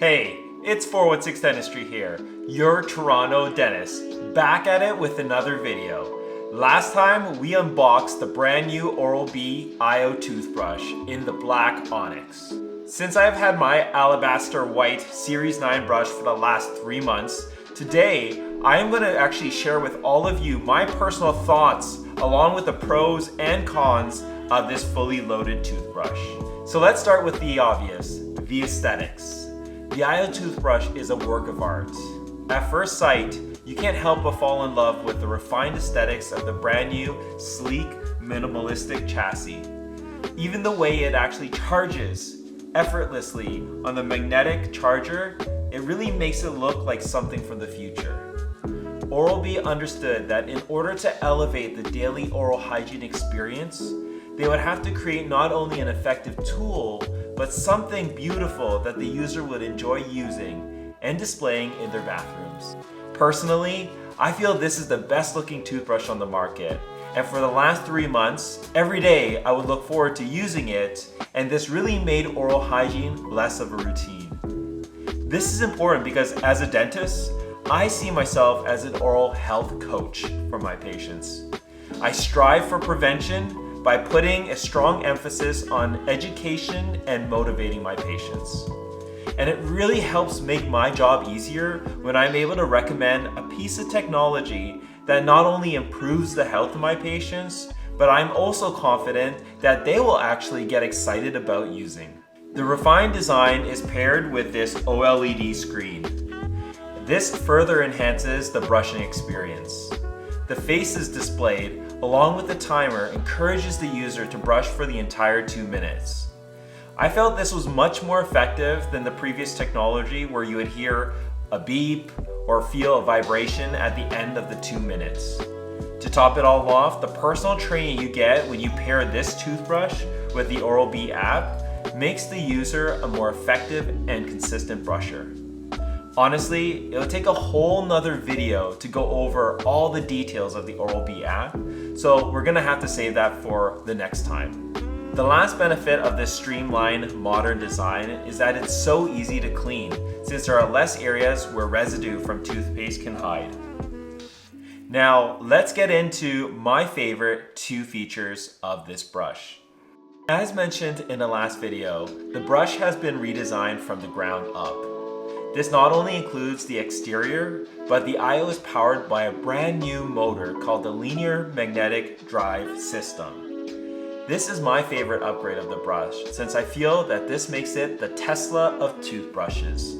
Hey, it's 416 Dentistry here, your Toronto dentist, back at it with another video. Last time we unboxed the brand new OralB IO toothbrush in the black onyx. Since I've had my alabaster white Series 9 brush for the last 3 months, today I am going to actually share with all of you my personal thoughts along with the pros and cons of this fully loaded toothbrush. So let's start with the obvious, the aesthetics. The IO toothbrush is a work of art. At first sight, you can't help but fall in love with the refined aesthetics of the brand new, sleek, minimalistic chassis. Even the way it actually charges effortlessly on the magnetic charger, it really makes it look like something from the future. OralB understood that in order to elevate the daily oral hygiene experience, they would have to create not only an effective tool, but something beautiful that the user would enjoy using and displaying in their bathrooms. Personally, I feel this is the best looking toothbrush on the market, and for the last 3 months, every day I would look forward to using it, and this really made oral hygiene less of a routine. This is important because as a dentist, I see myself as an oral health coach for my patients. I strive for prevention by putting a strong emphasis on education and motivating my patients. And it really helps make my job easier when I'm able to recommend a piece of technology that not only improves the health of my patients, but I'm also confident that they will actually get excited about using. The refined design is paired with this OLED screen. This further enhances the brushing experience. The faces displayed, along with the timer, encourages the user to brush for the entire 2 minutes. I felt this was much more effective than the previous technology where you would hear a beep or feel a vibration at the end of the 2 minutes. To top it all off, the personal training you get when you pair this toothbrush with the OralB app makes the user a more effective and consistent brusher. Honestly, it would take a whole nother video to go over all the details of the OralB app, so we're gonna have to save that for the next time. The last benefit of this streamlined, modern design is that it's so easy to clean, since there are less areas where residue from toothpaste can hide. Now, let's get into my favorite 2 features of this brush. As mentioned in the last video, the brush has been redesigned from the ground up. This not only includes the exterior, but the IO is powered by a brand new motor called the Linear Magnetic Drive System. This is my favorite upgrade of the brush, since I feel that this makes it the Tesla of toothbrushes.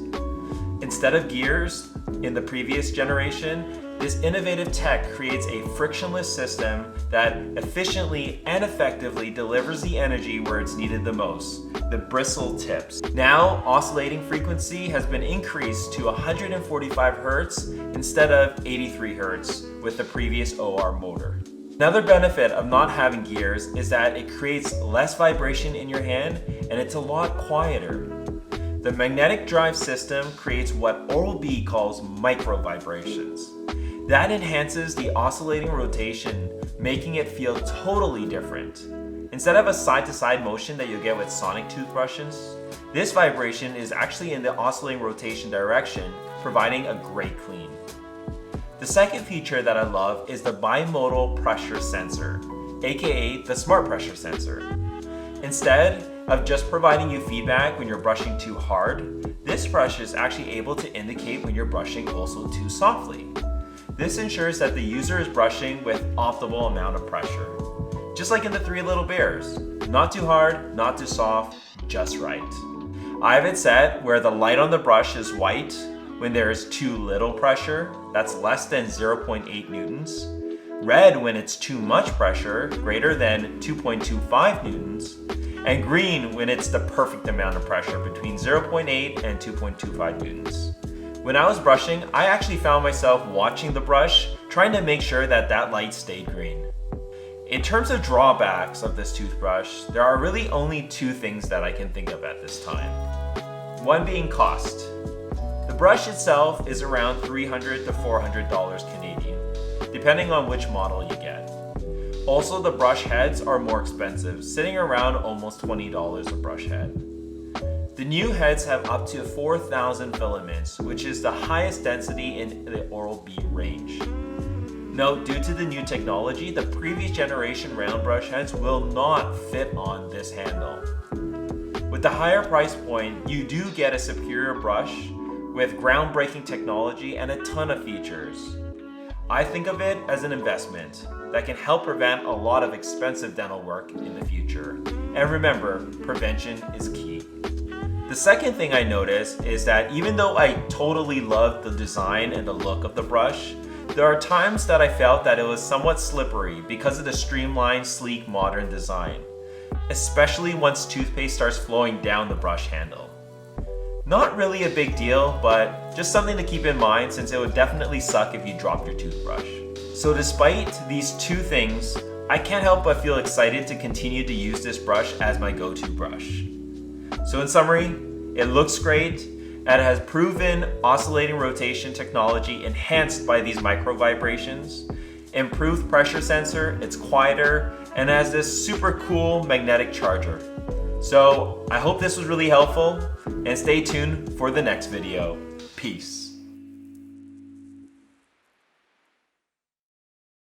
Instead of gears in the previous generation, this innovative tech creates a frictionless system that efficiently and effectively delivers the energy where it's needed the most, the bristle tips. Now, oscillating frequency has been increased to 145 Hz instead of 83 Hz with the previous OR motor. Another benefit of not having gears is that it creates less vibration in your hand and it's a lot quieter. The magnetic drive system creates what OralB calls micro vibrations. That enhances the oscillating rotation, making it feel totally different. Instead of a side-to-side motion that you get with sonic toothbrushes, this vibration is actually in the oscillating rotation direction, providing a great clean. The second feature that I love is the bimodal pressure sensor, aka the smart pressure sensor. Instead of just providing you feedback when you're brushing too hard, this brush is actually able to indicate when you're brushing also too softly. This ensures that the user is brushing with optimal amount of pressure. Just like in the 3 Little Bears, not too hard, not too soft, just right. I have it set where the light on the brush is white when there is too little pressure, that's less than 0.8 newtons. Red when it's too much pressure, greater than 2.25 newtons. And green when it's the perfect amount of pressure between 0.8 and 2.25 newtons. When I was brushing, I actually found myself watching the brush, trying to make sure that that light stayed green. In terms of drawbacks of this toothbrush, there are really only 2 things that I can think of at this time. One being cost. The brush itself is around $300 to $400 Canadian, depending on which model you get. Also, the brush heads are more expensive, sitting around almost $20 a brush head. The new heads have up to 4,000 filaments, which is the highest density in the OralB range. Note, due to the new technology, the previous generation round brush heads will not fit on this handle. With the higher price point, you do get a superior brush with groundbreaking technology and a ton of features. I think of it as an investment that can help prevent a lot of expensive dental work in the future. And remember, prevention is key. The second thing I noticed is that even though I totally love the design and the look of the brush, there are times that I felt that it was somewhat slippery because of the streamlined, sleek, modern design, especially once toothpaste starts flowing down the brush handle. Not really a big deal, but just something to keep in mind since it would definitely suck if you dropped your toothbrush. So despite these two things, I can't help but feel excited to continue to use this brush as my go-to brush. So in summary, it looks great, and it has proven oscillating rotation technology enhanced by these micro vibrations, improved pressure sensor, it's quieter, and has this super cool magnetic charger. So I hope this was really helpful, and stay tuned for the next video. Peace.